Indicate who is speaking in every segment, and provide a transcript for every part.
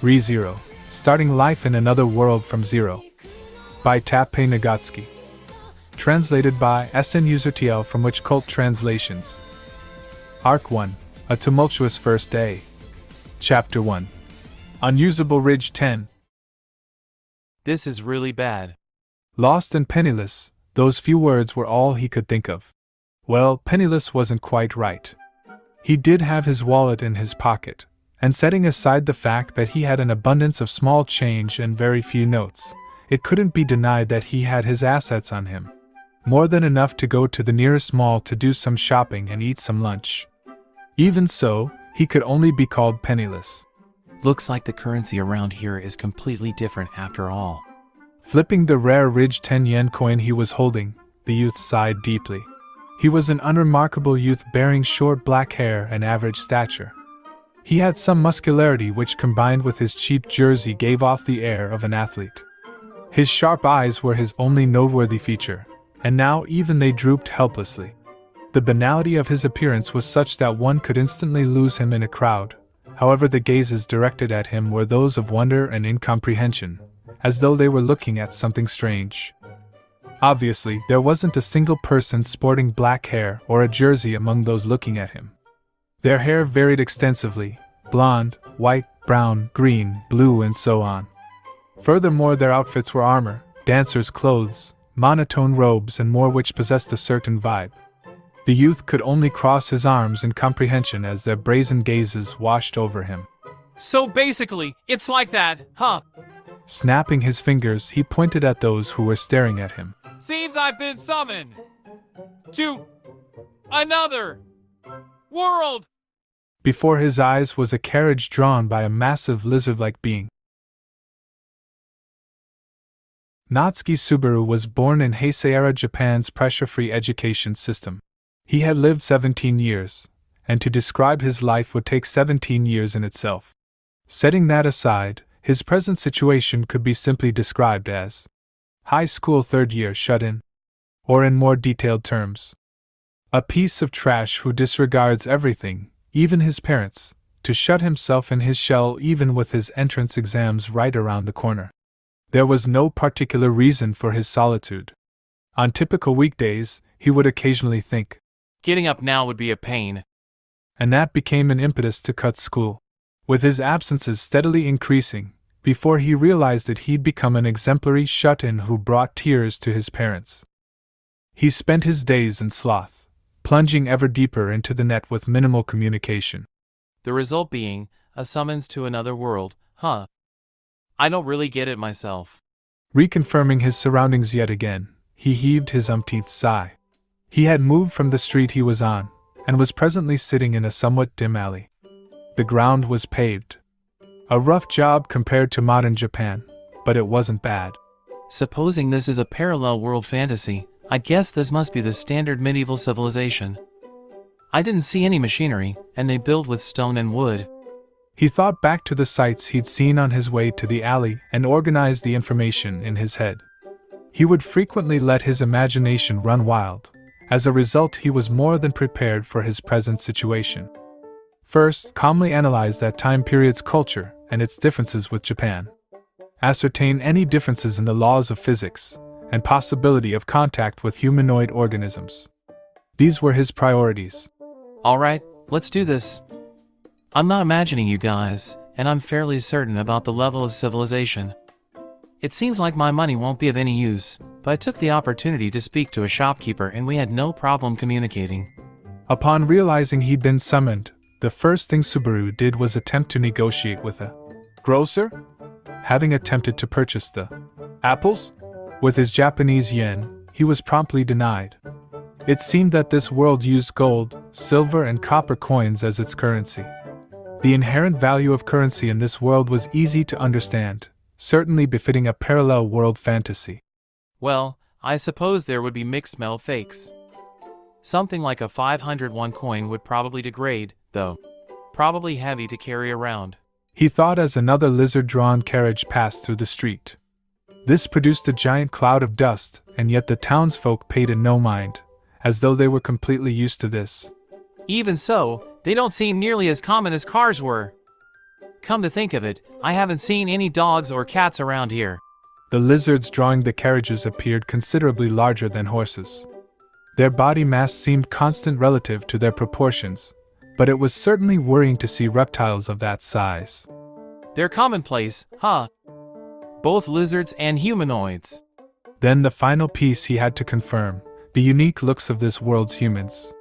Speaker 1: ReZero, Starting Life in Another World from Zero. By TAPPEI NAGATSUKI. Translated by SN User TL from Which Cult Translations. Arc 1, A Tumultuous First Day. Chapter 1. Unusable Ridge 10.
Speaker 2: This is really bad.
Speaker 1: Lost and penniless, those few words were all he could think of. Well, penniless wasn't quite right. He did have his wallet in his pocket, and setting aside the fact that he had an abundance of small change and very few notes, it couldn't be denied that he had his assets on him. More than enough to go to the nearest mall to do some shopping and eat some lunch. Even so, he could only be called penniless.
Speaker 2: Looks like the currency around here is completely different after all.
Speaker 1: Flipping the rare Ridge 10 yen coin he was holding, the youth sighed deeply. He was an unremarkable youth bearing short black hair and average stature. He had some muscularity which combined with his cheap jersey gave off the air of an athlete. His sharp eyes were his only noteworthy feature, and now even they drooped helplessly. The banality of his appearance was such that one could instantly lose him in a crowd. However, the gazes directed at him were those of wonder and incomprehension, as though they were looking at something strange. Obviously, there wasn't a single person sporting black hair or a jersey among those looking at him. Their hair varied extensively, blonde, white, brown, green, blue, and so on. Furthermore, their outfits were armor, dancers' clothes, monotone robes, and more which possessed a certain vibe. The youth could only cross his arms in comprehension as their brazen gazes washed over him.
Speaker 2: So basically, it's like that, huh?
Speaker 1: Snapping his fingers, he pointed at those who were staring at him.
Speaker 2: Seems I've been summoned to another world.
Speaker 1: Before his eyes was a carriage drawn by a massive lizard-like being. Natsuki Subaru was born in Heisei-era Japan's pressure-free education system. He had lived 17 years, and to describe his life would take 17 years in itself. Setting that aside, his present situation could be simply described as high school third year shut-in, or in more detailed terms, a piece of trash who disregards everything, even his parents, to shut himself in his shell even with his entrance exams right around the corner. There was no particular reason for his solitude. On typical weekdays, he would occasionally think,
Speaker 2: Getting up now would be a pain.
Speaker 1: And that became an impetus to cut school. With his absences steadily increasing, before he realized it, he'd become an exemplary shut-in who brought tears to his parents. He spent his days in sloth, plunging ever deeper into the net with minimal communication.
Speaker 2: The result being a summons to another world, huh? I don't really get it myself.
Speaker 1: Reconfirming his surroundings yet again, he heaved his umpteenth sigh. He had moved from the street he was on, and was presently sitting in a somewhat dim alley. The ground was paved. A rough job compared to modern Japan, but it wasn't bad.
Speaker 2: Supposing this is a parallel world fantasy, I guess this must be the standard medieval civilization. I didn't see any machinery, and they build with stone and wood.
Speaker 1: He thought back to the sights he'd seen on his way to the alley and organized the information in his head. He would frequently let his imagination run wild. As a result, he was more than prepared for his present situation. First, calmly analyze that time period's culture and its differences with Japan. Ascertain any differences in the laws of physics and possibility of contact with humanoid organisms. These were his priorities.
Speaker 2: Alright, let's do this. I'm not imagining you guys, and I'm fairly certain about the level of civilization. It seems like my money won't be of any use, but I took the opportunity to speak to a shopkeeper and we had no problem communicating.
Speaker 1: Upon realizing he'd been summoned, the first thing Subaru did was attempt to negotiate with a grocer. Having attempted to purchase the apples with his Japanese yen, he was promptly denied. It seemed that this world used gold, silver, and copper coins as its currency. The inherent value of currency in this world was easy to understand, certainly befitting a parallel world fantasy.
Speaker 2: Well, I suppose there would be mixed metal fakes. Something like a 501 coin would probably degrade, though. Probably heavy to carry around.
Speaker 1: He thought as another lizard-drawn carriage passed through the street. This produced a giant cloud of dust, and yet the townsfolk paid it no mind, as though they were completely used to this.
Speaker 2: Even so, they don't seem nearly as common as cars were. Come to think of it, I haven't seen any dogs or cats around here.
Speaker 1: The lizards drawing the carriages appeared considerably larger than horses. Their body mass seemed constant relative to their proportions, but it was certainly worrying to see reptiles of that size.
Speaker 2: They're commonplace, huh? Both lizards and humanoids.
Speaker 1: Then the final piece he had to confirm, the unique looks of this world's humans.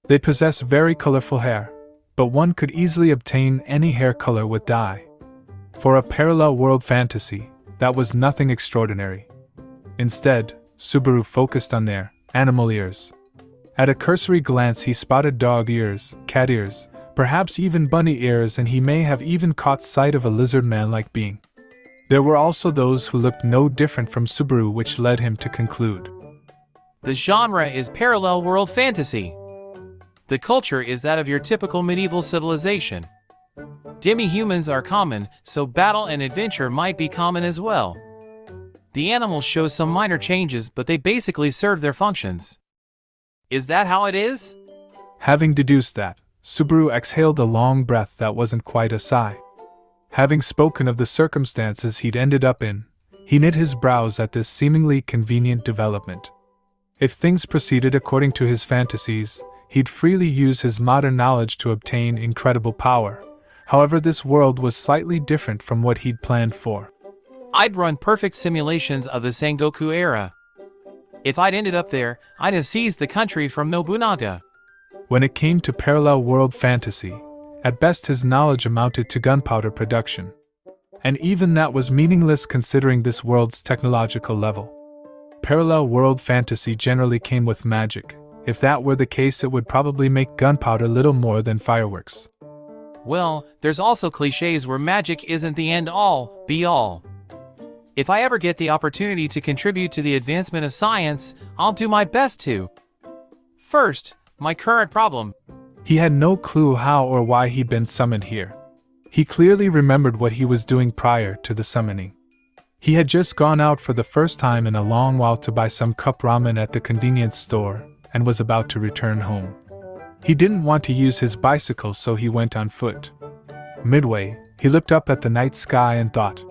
Speaker 1: They possess very colorful hair, but one could easily obtain any hair color with dye. For a parallel world fantasy, that was nothing extraordinary. Instead, Subaru focused on their animal ears. At a cursory glance he spotted dog ears, cat ears, perhaps even bunny ears, and he may have even caught sight of a lizard man-like being. There were also those who looked no different from Subaru, which led him to conclude.
Speaker 2: The genre is parallel world fantasy. The culture is that of your typical medieval civilization. Demi-humans are common, so battle and adventure might be common as well. The animals show some minor changes, but they basically serve their functions. Is that how it is?
Speaker 1: Having deduced that, Subaru exhaled a long breath that wasn't quite a sigh. Having spoken of the circumstances he'd ended up in, he knit his brows at this seemingly convenient development. If things proceeded according to his fantasies, he'd freely use his modern knowledge to obtain incredible power. However, this world was slightly different from what he'd planned for.
Speaker 2: I'd run perfect simulations of the Sengoku era. If I'd ended up there, I'd have seized the country from Nobunaga.
Speaker 1: When it came to parallel world fantasy, at best his knowledge amounted to gunpowder production. And even that was meaningless considering this world's technological level. Parallel world fantasy generally came with magic. If that were the case, it would probably make gunpowder little more than fireworks.
Speaker 2: Well, there's also cliches where magic isn't the end-all, be-all. If I ever get the opportunity to contribute to the advancement of science, I'll do my best to. First, my current problem.
Speaker 1: He had no clue how or why he'd been summoned here. He clearly remembered what he was doing prior to the summoning. He had just gone out for the first time in a long while to buy some cup ramen at the convenience store, and was about to return home. He didn't want to use his bicycle, so he went on foot. Midway, he looked up at the night sky and thought,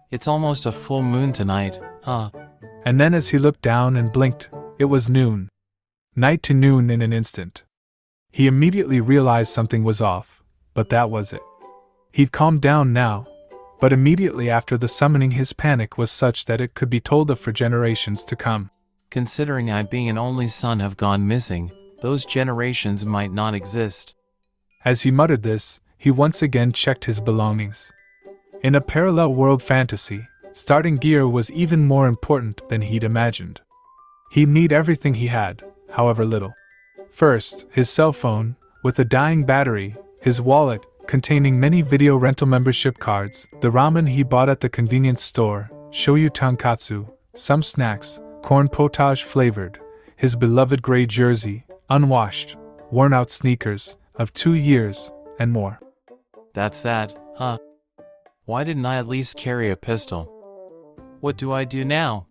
Speaker 2: It's almost a full moon tonight, huh?
Speaker 1: And then as he looked down and blinked, it was noon. Night to noon in an instant. He immediately realized something was off, but that was it. He'd calmed down now, but immediately after the summoning his panic was such that it could be told of for generations to come.
Speaker 2: Considering I being an only son have gone missing, those generations might not exist.
Speaker 1: As he muttered this, he once again checked his belongings. In a parallel world fantasy, starting gear was even more important than he'd imagined. He'd need everything he had, however little. First, his cell phone, with a dying battery, his wallet, containing many video rental membership cards, the ramen he bought at the convenience store, shoyu tonkatsu, some snacks, corn potage flavored, his beloved gray jersey, unwashed, worn-out sneakers, of 2 years, and more.
Speaker 2: That's that, huh? Why didn't I at least carry a pistol? What do I do now?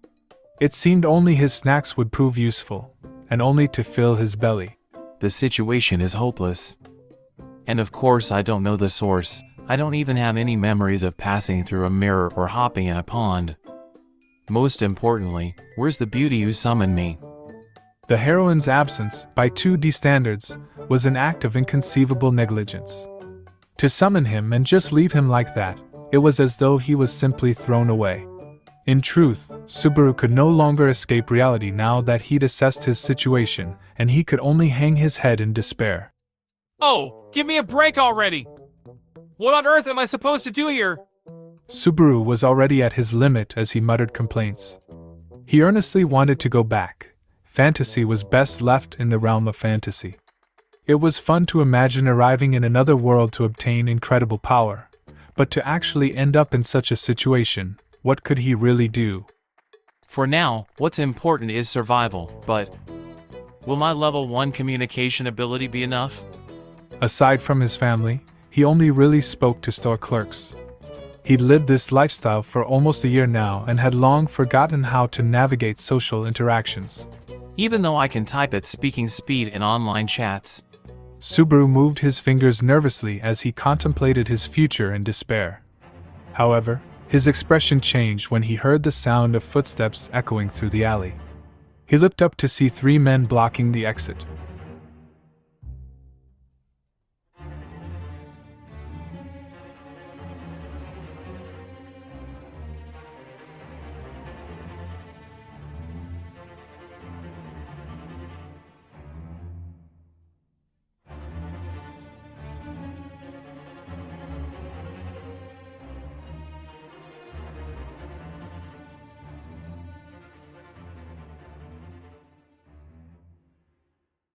Speaker 1: It seemed only his snacks would prove useful, and only to fill his belly.
Speaker 2: The situation is hopeless. And of course I don't know the source. I don't even have any memories of passing through a mirror or hopping in a pond. Most importantly, where's the beauty who summoned me?
Speaker 1: The heroine's absence, by 2D standards, was an act of inconceivable negligence. To summon him and just leave him like that, it was as though he was simply thrown away. In truth, Subaru could no longer escape reality now that he'd assessed his situation, and he could only hang his head in despair.
Speaker 2: Oh, give me a break already! What on earth am I supposed to do here?
Speaker 1: Subaru was already at his limit as he muttered complaints. He earnestly wanted to go back. Fantasy was best left in the realm of fantasy. It was fun to imagine arriving in another world to obtain incredible power, but to actually end up in such a situation, what could he really do?
Speaker 2: For now, what's important is survival, but will my level 1 communication ability be enough?
Speaker 1: Aside from his family, he only really spoke to store clerks. He'd lived this lifestyle for almost a year now and had long forgotten how to navigate social interactions.
Speaker 2: Even though I can type at speaking speed in online chats.
Speaker 1: Subaru moved his fingers nervously as he contemplated his future in despair. However, his expression changed when he heard the sound of footsteps echoing through the alley. He looked up to see 3 men blocking the exit.